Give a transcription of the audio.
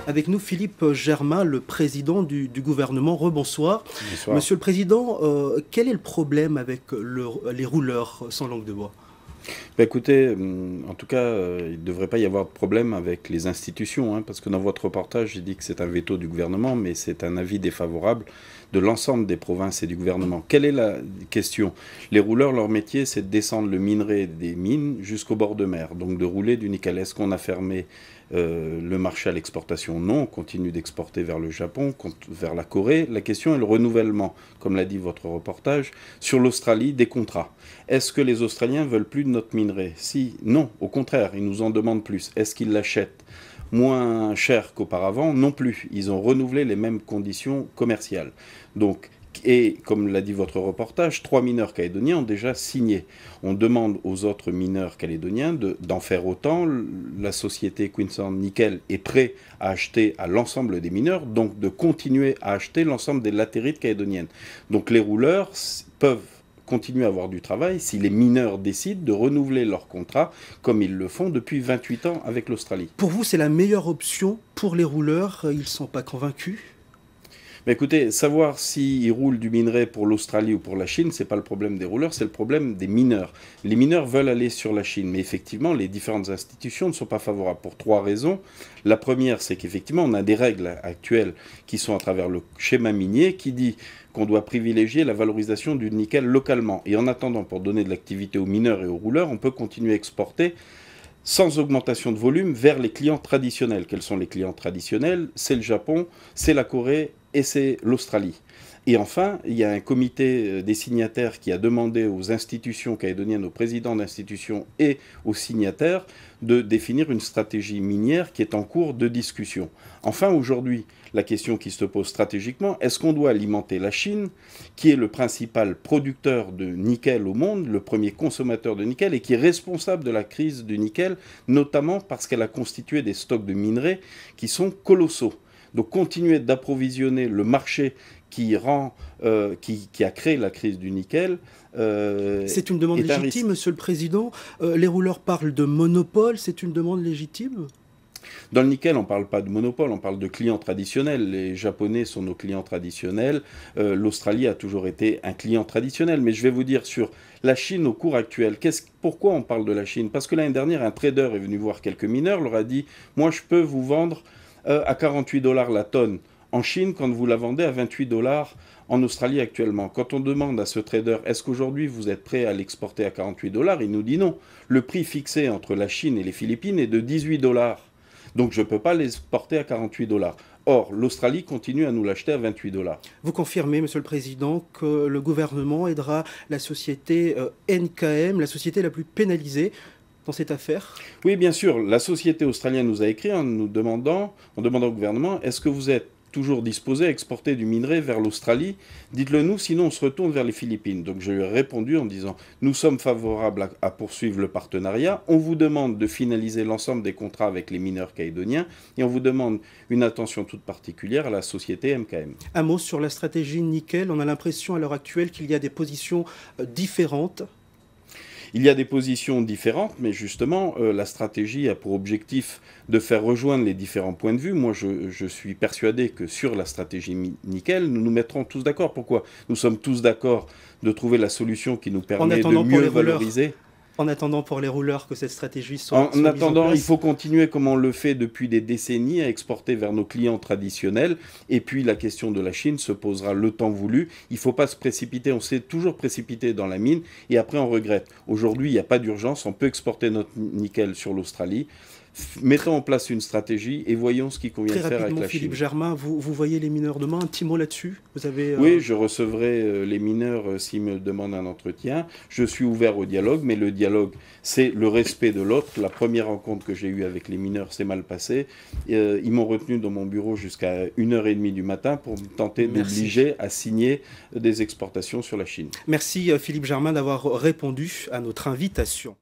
Avec nous, Philippe Germain, le président du gouvernement. Rebonsoir. Bonsoir. Monsieur le Président, quel est le problème avec les rouleurs sans langue de bois? Écoutez, en tout cas, il ne devrait pas y avoir de problème avec les institutions, hein, parce que dans votre reportage, j'ai dit que c'est un veto du gouvernement, mais c'est un avis défavorable de l'ensemble des provinces et du gouvernement. Quelle est la question? Les rouleurs, leur métier, c'est de descendre le minerai des mines jusqu'au bord de mer, donc de rouler du nickel. Est-ce qu'on a fermé le marché à l'exportation? Non, on continue d'exporter vers le Japon, vers la Corée. La question est le renouvellement, comme l'a dit votre reportage, sur l'Australie, des contrats. Est-ce que les Australiens veulent plus de notre minerai? Si, non, au contraire, ils nous en demandent plus. Est-ce qu'ils l'achètent moins cher qu'auparavant? Non plus. Ils ont renouvelé les mêmes conditions commerciales. Donc, et comme l'a dit votre reportage, 3 mineurs calédoniens ont déjà signé. On demande aux autres mineurs calédoniens d'en faire autant. La société Queensland Nickel est prête à acheter à l'ensemble des mineurs, donc de continuer à acheter l'ensemble des latérites calédoniennes. Donc les rouleurs peuvent continuer à avoir du travail si les mineurs décident de renouveler leur contrat comme ils le font depuis 28 ans avec l'Australie. Pour vous, c'est la meilleure option pour les rouleurs? Ils ne sont pas convaincus? Mais écoutez, savoir s'ils roulent du minerai pour l'Australie ou pour la Chine, ce n'est pas le problème des rouleurs, c'est le problème des mineurs. Les mineurs veulent aller sur la Chine, mais effectivement, les différentes institutions ne sont pas favorables pour 3 raisons. La première, c'est qu'effectivement, on a des règles actuelles qui sont à travers le schéma minier qui dit qu'on doit privilégier la valorisation du nickel localement. Et en attendant, pour donner de l'activité aux mineurs et aux rouleurs, on peut continuer à exporter sans augmentation de volume vers les clients traditionnels. Quels sont les clients traditionnels? C'est le Japon, c'est la Corée et c'est l'Australie. Et enfin, il y a un comité des signataires qui a demandé aux institutions calédoniennes, aux présidents d'institutions et aux signataires de définir une stratégie minière qui est en cours de discussion. Enfin, aujourd'hui, la question qui se pose stratégiquement, est-ce qu'on doit alimenter la Chine, qui est le principal producteur de nickel au monde, le premier consommateur de nickel, et qui est responsable de la crise du nickel, notamment parce qu'elle a constitué des stocks de minerais qui sont colossaux. Donc continuer d'approvisionner le marché qui a créé la crise du nickel. C'est une demande légitime, Monsieur le Président. Les rouleurs parlent de monopole, c'est une demande légitime? Dans le nickel, on ne parle pas de monopole, on parle de clients traditionnels. Les Japonais sont nos clients traditionnels. L'Australie a toujours été un client traditionnel. Mais je vais vous dire sur la Chine au cours actuel, pourquoi on parle de la Chine? Parce que l'année dernière, un trader est venu voir quelques mineurs, leur a dit « Moi, je peux vous vendre à 48 $ la tonne en Chine quand vous la vendez à 28 $ en Australie actuellement. » Quand on demande à ce trader, est-ce qu'aujourd'hui vous êtes prêt à l'exporter à 48 $, il nous dit non. Le prix fixé entre la Chine et les Philippines est de 18 $. Donc je ne peux pas l'exporter à 48 $. Or, l'Australie continue à nous l'acheter à 28 $. Vous confirmez, Monsieur le Président, que le gouvernement aidera la société NKM, la société la plus pénalisée dans cette affaire? Oui, bien sûr. La société australienne nous a écrit en demandant au gouvernement, est-ce que vous êtes toujours disposé à exporter du minerai vers l'Australie? Dites-le nous, sinon on se retourne vers les Philippines. Donc je lui ai répondu en disant, nous sommes favorables à poursuivre le partenariat, on vous demande de finaliser l'ensemble des contrats avec les mineurs calédoniens et on vous demande une attention toute particulière à la société MKM. Un mot sur la stratégie nickel. On a l'impression à l'heure actuelle qu'il y a des positions différentes. Il y a des positions différentes, mais justement, la stratégie a pour objectif de faire rejoindre les différents points de vue. Moi, je suis persuadé que sur la stratégie nickel, nous nous mettrons tous d'accord. Pourquoi? Nous sommes tous d'accord de trouver la solution qui nous permet de mieux valoriser. En attendant pour les rouleurs que cette stratégie soit En attendant, il faut continuer comme on le fait depuis des décennies à exporter vers nos clients traditionnels. Et puis la question de la Chine se posera le temps voulu. Il ne faut pas se précipiter. On s'est toujours précipité dans la mine et après on regrette. Aujourd'hui, il n'y a pas d'urgence. On peut exporter notre nickel sur l'Australie. Mettons en place une stratégie et voyons ce qu'il convient de faire avec la Chine. Philippe Germain, vous voyez les mineurs demain. Un petit mot là-dessus? Oui, je recevrai les mineurs s'ils me demandent un entretien. Je suis ouvert au dialogue, mais le dialogue, c'est le respect de l'autre. La première rencontre que j'ai eue avec les mineurs s'est mal passée. Ils m'ont retenu dans mon bureau jusqu'à 1h30 du matin pour me tenter d'obliger à signer des exportations sur la Chine. Merci Philippe Germain d'avoir répondu à notre invitation.